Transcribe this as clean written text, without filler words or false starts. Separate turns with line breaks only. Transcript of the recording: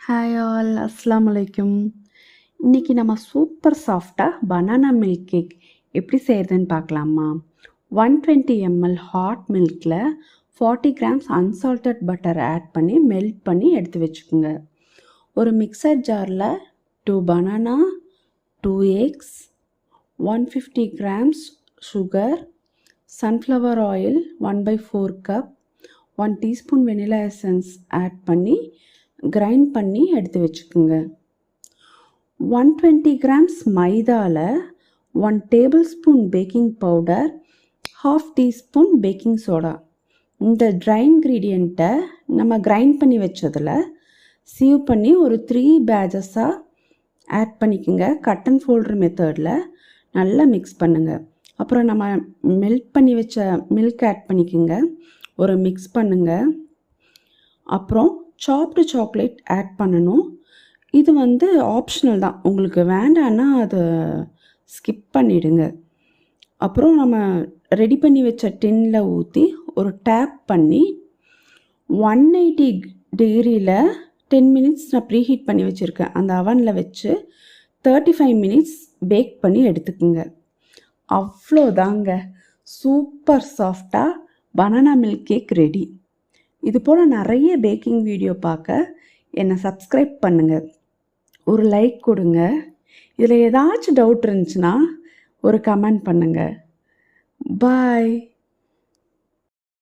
Hi all, அஸ்ஸலாமு அலைக்கும். இன்றைக்கி நம்ம சூப்பர் சாஃப்டாக பனானா மில்க் கேக் எப்படி செய்கிறதுன்னு பார்க்கலாமா. 120 ml ஹாட் மில்கில் 40 grams அன்சால்டட் பட்டர் ஆட் பண்ணி மெல்ட் பண்ணி எடுத்து வச்சுக்கோங்க. ஒரு மிக்சர் ஜாரில் 2 banana, 2 eggs, 150 grams sugar, sunflower oil 1/4 cup, 1 teaspoon vanilla essence add பண்ணி கிரைண்ட் பண்ணி எடுத்து வச்சுக்கோங்க. 120 grams மைதாவில் 1 tablespoon baking powder, 1/2 teaspoon baking soda. இந்த ட்ரை இன்க்ரீடியண்ட்டை நம்ம கிரைண்ட் பண்ணி வச்சதில் சீவ் பண்ணி ஒரு 3 பேட்சஸாக ஆட் பண்ணிக்கோங்க. கட் அண்ட் ஃபோல்டர் மெத்தடில் நல்லா மிக்ஸ் பண்ணுங்கள். அப்புறம் நம்ம மெல்ட் பண்ணி வச்ச மில்க் ஆட் பண்ணிக்கோங்க. ஒரு மிக்ஸ் பண்ணுங்கள். அப்புறம் சாப்டு சாக்லேட் ஆட் பண்ணணும். இது ஆப்ஷனல் தான், உங்களுக்கு வேண்டான்னா அதை ஸ்கிப் பண்ணிவிடுங்க. அப்புறம் நம்ம ரெடி பண்ணி வச்ச டின்னில் ஊற்றி ஒரு டேப் பண்ணி 180 டிகிரியில் 10 மினிட்ஸ் நான் ப்ரீஹீட் பண்ணி வச்சுருக்கேன். அந்த அவனில் வச்சு 35 மினிட்ஸ் பேக் பண்ணி எடுத்துக்குங்க. அவ்வளோதாங்க, சூப்பர் சாஃப்டாக பனானா மில்க் கேக் ரெடி. இது போல் நிறைய பேக்கிங் வீடியோ பார்க்க என்னை சப்ஸ்கிரைப் பண்ணுங்கள். ஒரு லைக் கொடுங்க. இதில் ஏதாச்சும் டவுட் இருந்துச்சுன்னா ஒரு கமெண்ட் பண்ணுங்கள். பாய்.